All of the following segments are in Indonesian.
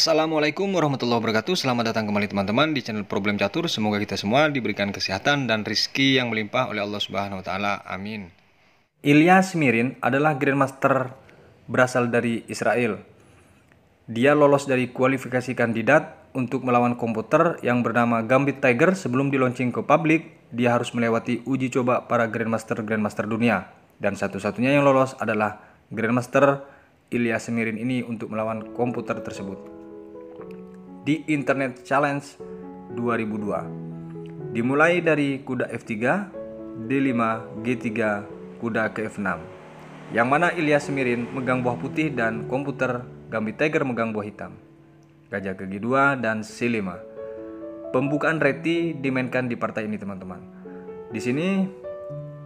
Assalamualaikum warahmatullahi wabarakatuh. Selamat datang kembali teman-teman di channel Problem Catur. Semoga kita semua diberikan kesehatan dan rizki yang melimpah oleh Allah Subhanahu wa taala. Amin. Ilya Smirin adalah Grandmaster berasal dari Israel. Dia lolos dari kualifikasi kandidat untuk melawan komputer yang bernama Gambit Tiger. Sebelum di launching ke publik, dia harus melewati uji coba para Grandmaster dunia. Dan satu-satunya yang lolos adalah Grandmaster Ilya Smirin ini untuk melawan komputer tersebut di Internet Challenge 2002. Dimulai dari kuda F3, D5, G3, kuda ke F6. Yang mana Ilya Smirin megang buah putih dan komputer Gambit Tiger megang buah hitam. Gajah ke G2 dan C5. Pembukaan reti dimainkan di partai ini teman-teman. Di sini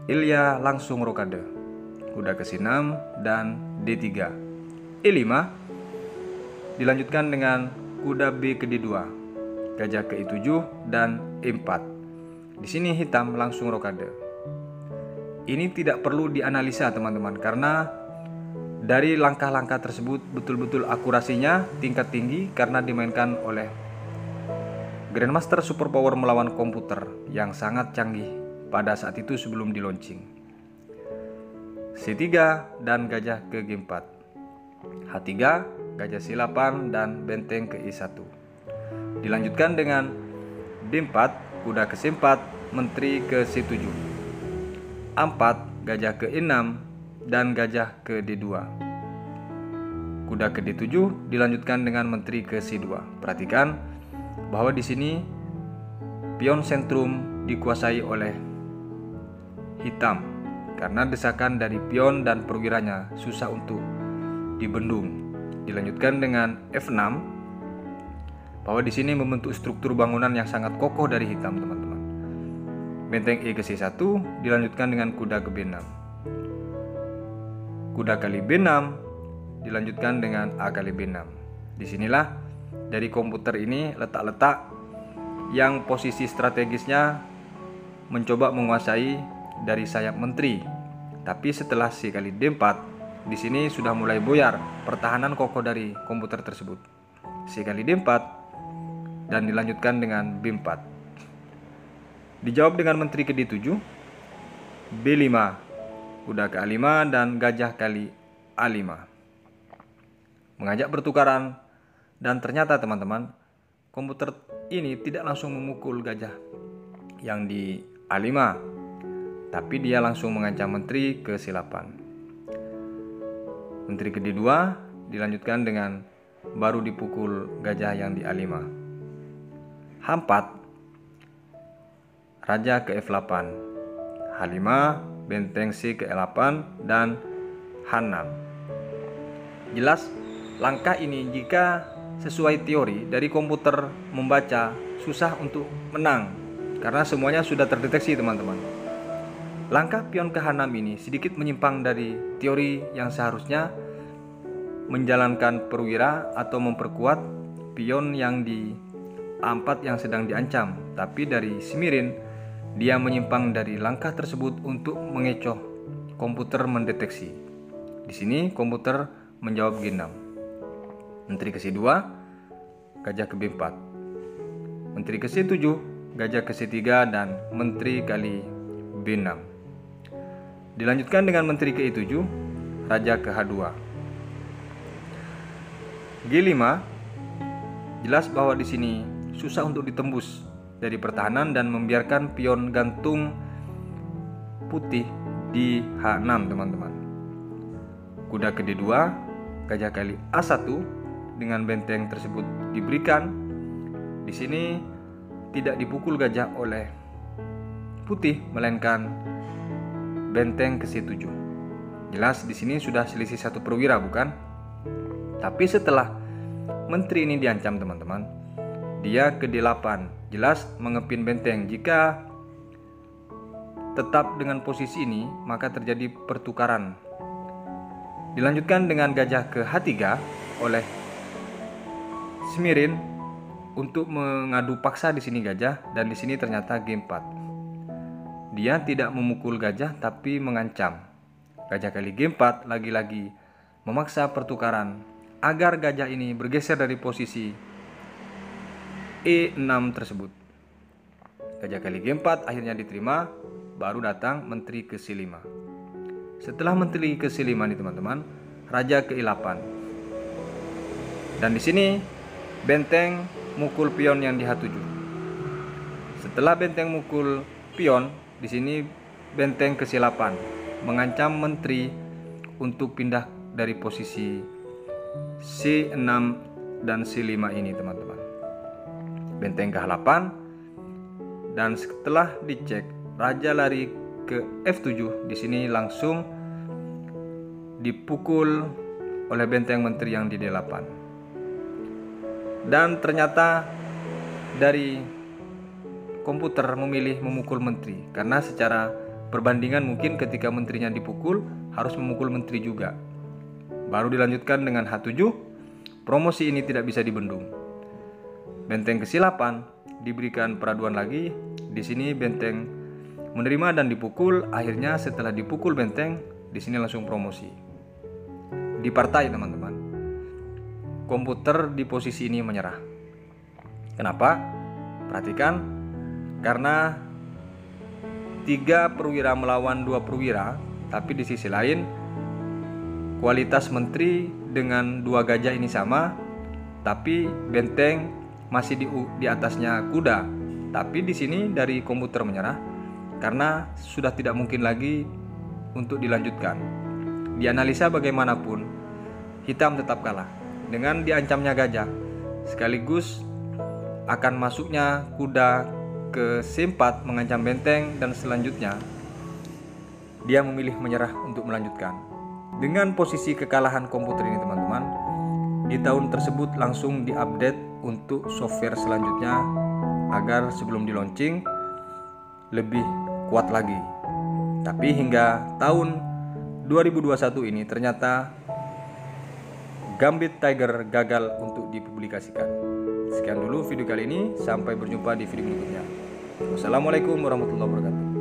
Ilya langsung rokade. Kuda ke C6 dan D3. E5 dilanjutkan dengan kuda B ke D2, gajah ke E7 dan E4. Di sini hitam langsung rokade. Ini tidak perlu dianalisa teman-teman, karena dari langkah-langkah tersebut betul-betul akurasinya tingkat tinggi karena dimainkan oleh Grandmaster Superpower melawan komputer yang sangat canggih pada saat itu sebelum di launching. C3 dan gajah ke G4, H3, gajah C8 dan benteng ke E1. Dilanjutkan dengan D4, kuda ke C4, menteri ke C7. A4, gajah ke E6 dan gajah ke D2. Kuda ke D7 dilanjutkan dengan menteri ke C2. Perhatikan bahwa di sini pion sentrum dikuasai oleh hitam karena desakan dari pion dan perwiranya susah untuk dibendung. Dilanjutkan dengan F6, bahwa di sini membentuk struktur bangunan yang sangat kokoh dari hitam teman-teman. Benteng E ke C1 dilanjutkan dengan kuda ke B6. Kuda kali B6 dilanjutkan dengan A kali B6. Disinilah dari komputer ini letak-letak yang posisi strategisnya mencoba menguasai dari sayap menteri. Tapi setelah C kali D4, di sini sudah mulai buyar pertahanan kokoh dari komputer tersebut. C kali D4 dan dilanjutkan dengan B4. Dijawab dengan menteri ke D7, B5, kuda ke A5 dan gajah kali A5. Mengajak pertukaran, dan ternyata teman-teman, komputer ini tidak langsung memukul gajah yang di A5, tapi dia langsung mengancam menteri ke C8. Menteri ke D2 dilanjutkan dengan baru dipukul gajah yang di A5. H4, raja ke F8, H5, benteng C ke E8 dan H6. Jelas langkah ini jika sesuai teori dari komputer membaca susah untuk menang karena semuanya sudah terdeteksi teman-teman. Langkah pion ke H6 ini sedikit menyimpang dari teori yang seharusnya menjalankan perwira atau memperkuat pion yang di A4 yang sedang diancam. Tapi dari Smirin, dia menyimpang dari langkah tersebut untuk mengecoh komputer mendeteksi. Di sini komputer menjawab G6. Menteri ke C2, gajah ke B4. Menteri ke C7, gajah ke C3 dan menteri kali B6. Dilanjutkan dengan menteri ke E7, raja ke H2. G5, jelas bahwa di sini susah untuk ditembus dari pertahanan dan membiarkan pion gantung putih di H6 teman-teman. Kuda ke D2, gajah kali A1 dengan benteng tersebut diberikan. Di sini tidak dipukul gajah oleh putih melainkan benteng ke C7. Jelas di sini sudah selisih satu perwira bukan? Tapi setelah menteri ini diancam teman-teman, dia ke D8, jelas mengepin benteng. Jika tetap dengan posisi ini, maka terjadi pertukaran. Dilanjutkan dengan gajah ke H3 oleh Smirin untuk mengadu paksa di sini gajah, dan di sini ternyata G4. Dia tidak memukul gajah tapi mengancam. Gajah kali G4 lagi-lagi memaksa pertukaran agar gajah ini bergeser dari posisi E6 tersebut. Gajah kali G4 akhirnya diterima, baru datang menteri ke C5. Setelah menteri ke C5 nih teman-teman, raja ke E8. Dan di sini benteng mukul pion yang di H7. Setelah benteng mukul pion, di sini benteng ke C8 mengancam menteri untuk pindah dari posisi C6 dan C5 ini teman-teman. Benteng ke H8, dan setelah dicek raja lari ke F7, di sini langsung dipukul oleh benteng menteri yang di D8. Dan ternyata dari komputer memilih memukul menteri, karena secara perbandingan mungkin ketika menterinya dipukul harus memukul menteri juga. Baru dilanjutkan dengan H7, promosi ini tidak bisa dibendung. Benteng ke C8 diberikan peraduan lagi. Di sini benteng menerima dan dipukul. Akhirnya setelah dipukul benteng, di sini langsung promosi. Di partai teman-teman, komputer di posisi ini menyerah. Kenapa? Perhatikan, karena 3 perwira melawan 2 perwira, tapi di sisi lain kualitas menteri dengan 2 gajah ini sama, tapi benteng masih di atasnya kuda. Tapi di sini dari komputer menyerah karena sudah tidak mungkin lagi untuk dilanjutkan. Dianalisa bagaimanapun, hitam tetap kalah dengan diancamnya gajah, sekaligus akan masuknya kuda ke C4 mengancam benteng, dan selanjutnya dia memilih menyerah untuk melanjutkan. Dengan posisi kekalahan komputer ini teman-teman, di tahun tersebut langsung diupdate untuk software selanjutnya agar sebelum di launching lebih kuat lagi. Tapi hingga tahun 2021 ini ternyata Gambit Tiger gagal untuk dipublikasikan. Sekian dulu video kali ini, sampai berjumpa di video berikutnya. Wassalamualaikum warahmatullahi wabarakatuh.